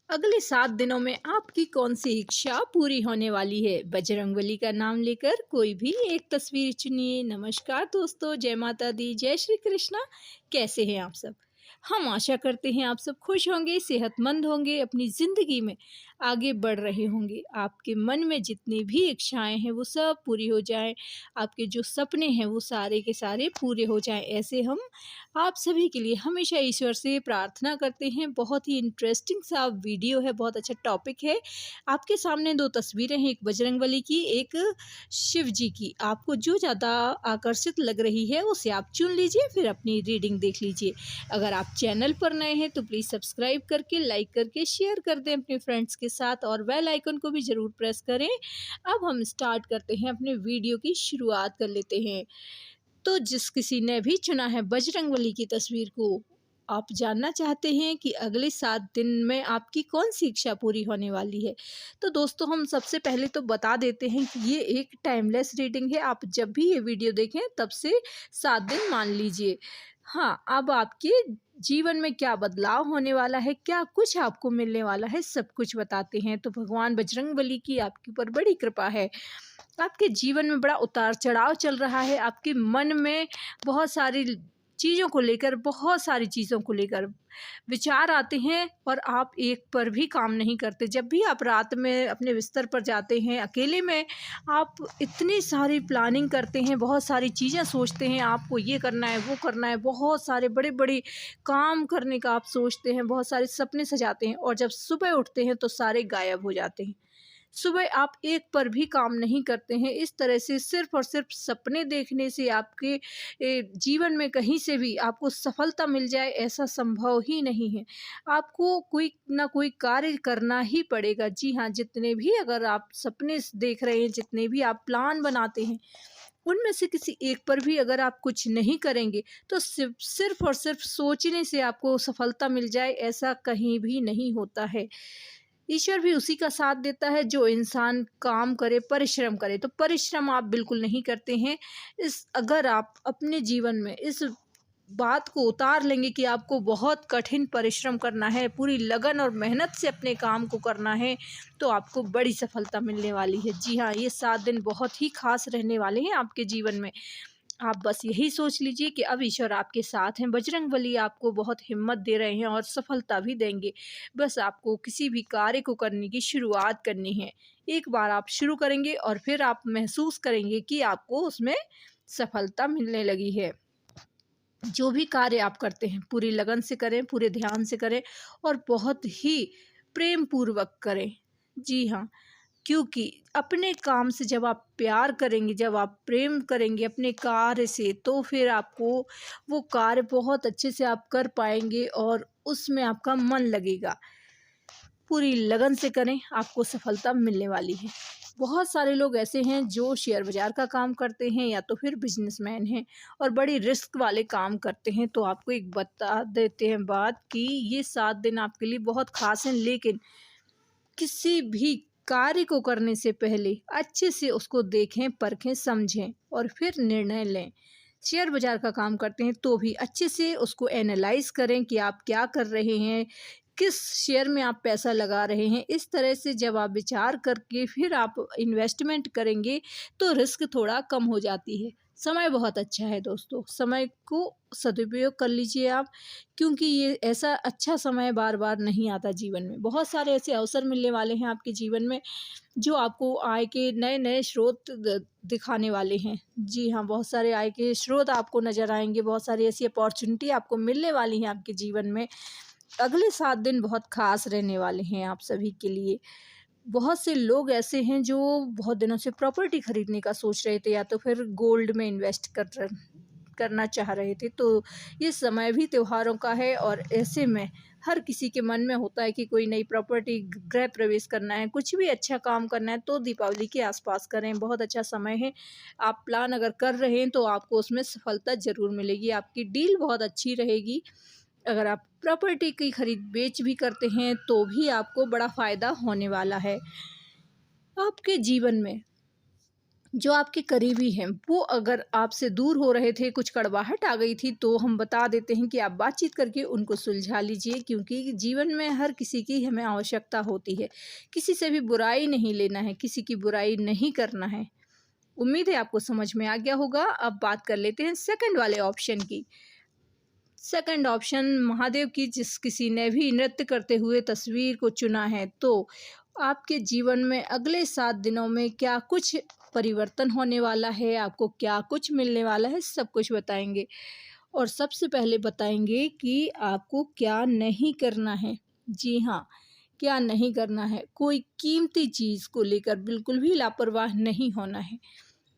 अगले 7 दिनों में आपकी कौन सी इच्छा पूरी होने वाली है? बजरंगबली का नाम लेकर कोई भी एक तस्वीर चुनिए। नमस्कार दोस्तों, जय माता दी, जय श्री कृष्णा। कैसे हैं आप सब? हम आशा करते हैं आप सब खुश होंगे, सेहतमंद होंगे, अपनी ज़िंदगी में आगे बढ़ रहे होंगे। आपके मन में जितनी भी इच्छाएँ हैं वो सब पूरी हो जाएँ, आपके जो सपने हैं वो सारे के सारे पूरे हो जाएँ। ऐसे हम आप सभी के लिए हमेशा ईश्वर से प्रार्थना करते हैं। बहुत ही इंटरेस्टिंग सा वीडियो है, बहुत अच्छा टॉपिक है। आपके सामने 2 तस्वीरें हैं, एक बजरंगबली की, एक शिव जी की। आपको जो ज़्यादा आकर्षित लग रही है उसे आप चुन लीजिए, फिर अपनी रीडिंग देख लीजिए। अगर आप चैनल पर नए हैं तो प्लीज़ सब्सक्राइब करके, लाइक करके, शेयर कर दें अपने फ्रेंड्स के साथ और बेल आइकन को भी ज़रूर प्रेस करें। अब हम स्टार्ट करते हैं, अपने वीडियो की शुरुआत कर लेते हैं। तो जिस किसी ने भी चुना है बजरंगबली की तस्वीर को, आप जानना चाहते हैं कि अगले 7 दिन में आपकी कौन-सी इच्छा पूरी होने वाली है। तो दोस्तों, हम सबसे पहले तो बता देते हैं कि ये एक टाइमलेस रीडिंग है। आप जब भी ये वीडियो देखें तब से 7 दिन मान लीजिए। हाँ, अब आपके जीवन में क्या बदलाव होने वाला है, क्या कुछ आपको मिलने वाला है, सब कुछ बताते हैं। तो भगवान बजरंगबली की आपके ऊपर बड़ी कृपा है। आपके जीवन में बड़ा उतार-चढ़ाव चल रहा है, आपके मन में बहुत सारी चीज़ों को लेकर, बहुत सारी चीज़ों को लेकर विचार आते हैं और आप एक पर भी काम नहीं करते। जब भी आप रात में अपने बिस्तर पर जाते हैं, अकेले में आप इतनी सारी प्लानिंग करते हैं, बहुत सारी चीज़ें सोचते हैं, आपको ये करना है, वो करना है, बहुत सारे बड़े-बड़े काम करने का आप सोचते हैं, बहुत सारे सपने सजाते हैं और जब सुबह उठते हैं तो सारे गायब हो जाते हैं। सुबह आप एक पर भी काम नहीं करते हैं। इस तरह से सिर्फ़ और सिर्फ़ सपने देखने से आपके जीवन में कहीं से भी आपको सफलता मिल जाए, ऐसा संभव ही नहीं है। आपको कोई ना कोई कार्य करना ही पड़ेगा। जी हाँ, जितने भी अगर आप सपने देख रहे हैं, जितने भी आप प्लान बनाते हैं, उनमें से किसी एक पर भी अगर आप कुछ नहीं करेंगे, तो सिर्फ़ और सिर्फ़ सोचने से आपको सफलता मिल जाए, ऐसा कहीं भी नहीं होता है। ईश्वर भी उसी का साथ देता है जो इंसान काम करे, परिश्रम करे। तो परिश्रम आप बिल्कुल नहीं करते हैं। इस अगर आप अपने जीवन में इस बात को उतार लेंगे कि आपको बहुत कठिन परिश्रम करना है, पूरी लगन और मेहनत से अपने काम को करना है, तो आपको बड़ी सफलता मिलने वाली है। जी हाँ, ये 7 दिन बहुत ही ख़ास रहने वाले हैं आपके जीवन में। आप बस यही सोच लीजिए कि अब ईश्वर आपके साथ हैं, बजरंगबली आपको बहुत हिम्मत दे रहे हैं और सफलता भी देंगे। बस आपको किसी भी कार्य को करने की शुरुआत करनी है। एक बार आप शुरू करेंगे और फिर आप महसूस करेंगे कि आपको उसमें सफलता मिलने लगी है। जो भी कार्य आप करते हैं, पूरी लगन से करें, पूरे ध्यान से करें और बहुत ही प्रेम पूर्वक करें। जी हाँ। क्योंकि अपने काम से जब आप प्यार करेंगे, जब आप प्रेम करेंगे अपने कार्य से, तो फिर आपको वो कार्य बहुत अच्छे से आप कर पाएँगे और उसमें आपका मन लगेगा। पूरी लगन से करें, आपको सफलता मिलने वाली है। बहुत सारे लोग ऐसे हैं जो शेयर बाज़ार का काम करते हैं या तो फिर बिज़नेसमैन हैं और बड़ी रिस्क वाले काम करते हैं। तो आपको एक बता देते हैं बात कि ये 7 दिन आपके लिए बहुत ख़ास हैं, लेकिन किसी भी कार्य को करने से पहले अच्छे से उसको देखें, परखें, समझें और फिर निर्णय लें। शेयर बाज़ार का काम करते हैं तो भी अच्छे से उसको एनालाइज़ करें कि आप क्या कर रहे हैं, किस शेयर में आप पैसा लगा रहे हैं। इस तरह से जब आप विचार करके फिर आप इन्वेस्टमेंट करेंगे तो रिस्क थोड़ा कम हो जाती है। समय बहुत अच्छा है दोस्तों, समय को सदुपयोग कर लीजिए आप, क्योंकि ये ऐसा अच्छा समय बार-बार नहीं आता जीवन में। बहुत सारे ऐसे अवसर मिलने वाले हैं आपके जीवन में, जो आपको आय के नए-नए स्रोत दिखाने वाले हैं। जी हाँ, बहुत सारे आय के स्रोत आपको नज़र आएँगे, बहुत सारी ऐसी अपॉर्च्युनिटी आपको मिलने वाली हैं आपके जीवन में। अगले 7 दिन बहुत ख़ास रहने वाले हैं आप सभी के लिए। बहुत से लोग ऐसे हैं जो बहुत दिनों से प्रॉपर्टी खरीदने का सोच रहे थे या तो फिर गोल्ड में इन्वेस्ट करना चाह रहे थे। तो ये समय भी त्योहारों का है और ऐसे में हर किसी के मन में होता है कि कोई नई प्रॉपर्टी गृह प्रवेश करना है, कुछ भी अच्छा काम करना है तो दीपावली के आसपास करें, बहुत अच्छा समय है। आप प्लान अगर कर रहे हैं तो आपको उसमें सफलता ज़रूर मिलेगी, आपकी डील बहुत अच्छी रहेगी। अगर आप प्रॉपर्टी की खरीद-बेच भी करते हैं तो भी आपको बड़ा फ़ायदा होने वाला है। आपके जीवन में जो आपके करीबी हैं वो अगर आपसे दूर हो रहे थे, कुछ कड़वाहट आ गई थी, तो हम बता देते हैं कि आप बातचीत करके उनको सुलझा लीजिए, क्योंकि जीवन में हर किसी की हमें आवश्यकता होती है। किसी से भी बुराई नहीं लेना है, किसी की बुराई नहीं करना है। उम्मीद है आपको समझ में आ गया होगा। अब बात कर लेते हैं सेकंड वाले ऑप्शन की। सेकंड ऑप्शन महादेव की, जिस किसी ने भी नृत्य करते हुए तस्वीर को चुना है, तो आपके जीवन में अगले 7 दिनों में क्या कुछ परिवर्तन होने वाला है, आपको क्या कुछ मिलने वाला है, सब कुछ बताएँगे। और सबसे पहले बताएँगे कि आपको क्या नहीं करना है। जी हाँ, क्या नहीं करना है। कोई कीमती चीज़ को लेकर बिल्कुल भी लापरवाह नहीं होना है।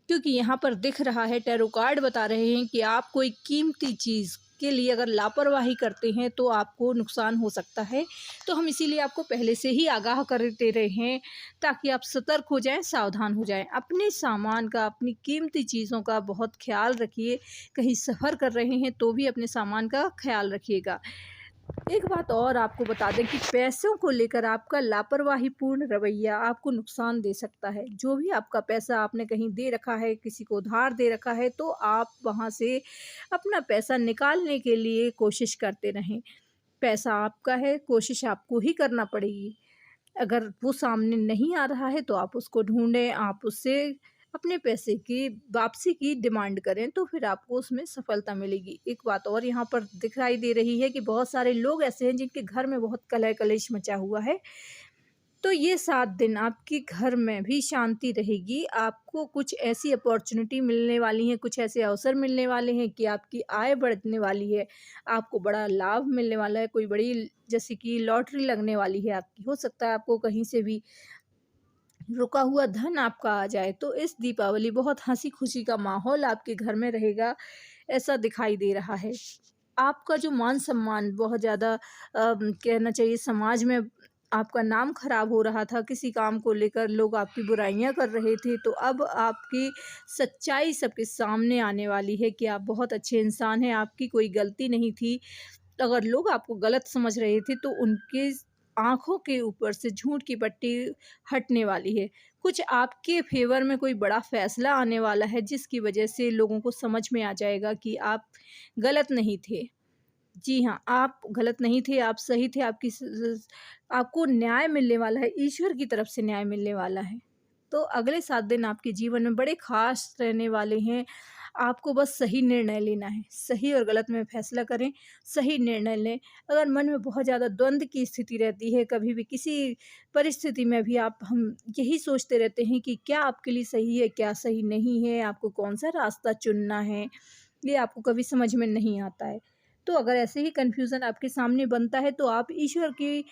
क्योंकि यहाँ पर दिख रहा है, टैरो कार्ड बता रहे हैं कि आप कोई कीमती चीज़ के लिए अगर लापरवाही करते हैं तो आपको नुकसान हो सकता है। तो हम इसीलिए आपको पहले से ही आगाह कर दे रहे हैं, ताकि आप सतर्क हो जाएं, सावधान हो जाएं। अपने सामान का, अपनी कीमती चीज़ों का बहुत ख्याल रखिए। कहीं सफ़र कर रहे हैं तो भी अपने सामान का ख्याल रखिएगा। एक बात और आपको बता दें कि पैसों को लेकर आपका लापरवाहीपूर्ण रवैया आपको नुकसान दे सकता है। जो भी आपका पैसा आपने कहीं दे रखा है, किसी को उधार दे रखा है, तो आप वहाँ से अपना पैसा निकालने के लिए कोशिश करते रहें। पैसा आपका है, कोशिश आपको ही करना पड़ेगी। अगर वो सामने नहीं आ रहा है तो आप उसको ढूँढें, आप उससे अपने पैसे की वापसी की डिमांड करें, तो फिर आपको उसमें सफलता मिलेगी। एक बात और यहाँ पर दिखाई दे रही है कि बहुत सारे लोग ऐसे हैं जिनके घर में बहुत कलह कलेश मचा हुआ है। तो ये 7 दिन आपके घर में भी शांति रहेगी। आपको कुछ ऐसी अपॉर्च्युनिटी मिलने वाली हैं, कुछ ऐसे अवसर मिलने वाले हैं कि आपकी आय बढ़ने वाली है। आपको बड़ा लाभ मिलने वाला है, कोई बड़ी जैसे कि लॉटरी लगने वाली है आपकी। हो सकता है आपको कहीं से भी रुका हुआ धन आपका आ जाए। तो इस दीपावली बहुत हँसी-खुशी का माहौल आपके घर में रहेगा, ऐसा दिखाई दे रहा है। आपका जो मान-सम्मान बहुत ज़्यादा कहना चाहिए, समाज में आपका नाम खराब हो रहा था, किसी काम को लेकर लोग आपकी बुराइयाँ कर रहे थे, तो अब आपकी सच्चाई सबके सामने आने वाली है कि आप बहुत अच्छे इंसान हैं, आपकी कोई गलती नहीं थी। अगर लोग आपको गलत समझ रहे थे तो उनके आँखों के ऊपर से झूठ की पट्टी हटने वाली है। कुछ आपके फ़ेवर में कोई बड़ा फ़ैसला आने वाला है, जिसकी वजह से लोगों को समझ में आ जाएगा कि आप गलत नहीं थे। जी हाँ, आप गलत नहीं थे, आप सही थे, आपकी आपको न्याय मिलने वाला है, ईश्वर की तरफ से न्याय मिलने वाला है। तो अगले 7 दिन आपके जीवन में बड़े ख़ास रहने वाले हैं। आपको बस सही निर्णय लेना है, सही और गलत में फ़ैसला करें, सही निर्णय लें। अगर मन में बहुत ज़्यादा द्वंद की स्थिति रहती है, कभी भी किसी परिस्थिति में भी हम यही सोचते रहते हैं कि क्या आपके लिए सही है, क्या सही नहीं है, आपको कौन-सा रास्ता चुनना है, ये आपको कभी समझ में नहीं आता है। तो अगर ऐसे ही कन्फ्यूज़न आपके सामने बनता है, तो आप ईश्वर के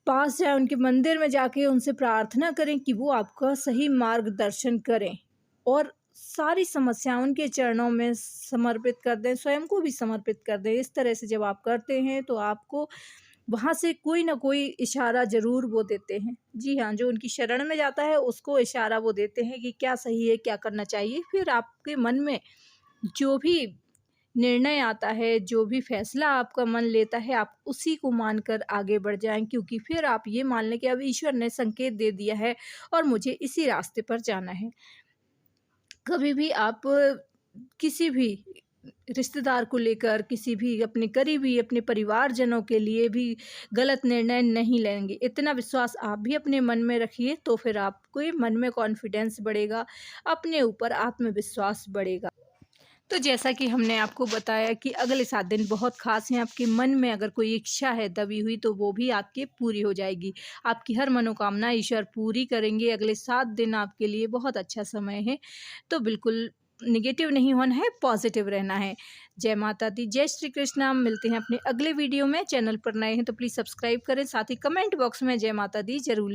पास जाएँ, उनके मंदिर में जाके उनसे प्रार्थना करें कि वो आपका सही मार्गदर्शन करें, और सारी समस्या उनके चरणों में समर्पित कर दें, स्वयं को भी समर्पित कर दें। इस तरह से जब आप करते हैं तो आपको वहाँ से कोई न कोई इशारा ज़रूर वो देते हैं। जी हाँ, जो उनकी शरण में जाता है उसको इशारा वो देते हैं कि क्या सही है, क्या करना चाहिए। फिर आपके मन में जो भी निर्णय आता है, जो भी फ़ैसला आपका मन लेता है, आप उसी को मानकर आगे बढ़ जाएँ, क्योंकि फिर आप ये मान लें कि अब ईश्वर ने संकेत दे दिया है और मुझे इसी रास्ते पर जाना है। कभी भी आप किसी भी रिश्तेदार को लेकर, किसी भी अपने करीबी, अपने परिवारजनों के लिए भी गलत निर्णय नहीं लेंगे। इतना विश्वास आप भी अपने मन में रखिए, तो फिर आपके मन में कॉन्फिडेंस बढ़ेगा, अपने ऊपर आत्मविश्वास बढ़ेगा। तो जैसा कि हमने आपको बताया कि अगले 7 दिन बहुत ख़ास हैं, आपके मन में अगर कोई इच्छा है दबी हुई, तो वो भी आपकी पूरी हो जाएगी। आपकी हर मनोकामना ईश्वर पूरी करेंगे। अगले 7 दिन आपके लिए बहुत अच्छा समय है, तो बिल्कुल नेगेटिव नहीं होना है, पॉज़िटिव रहना है। जय माता दी, जय श्री कृष्णा। मिलते हैं अपने अगले वीडियो में। चैनल पर नए हैं तो प्लीज़ सब्सक्राइब करें, साथ ही कमेंट बॉक्स में जय माता दी ज़रूर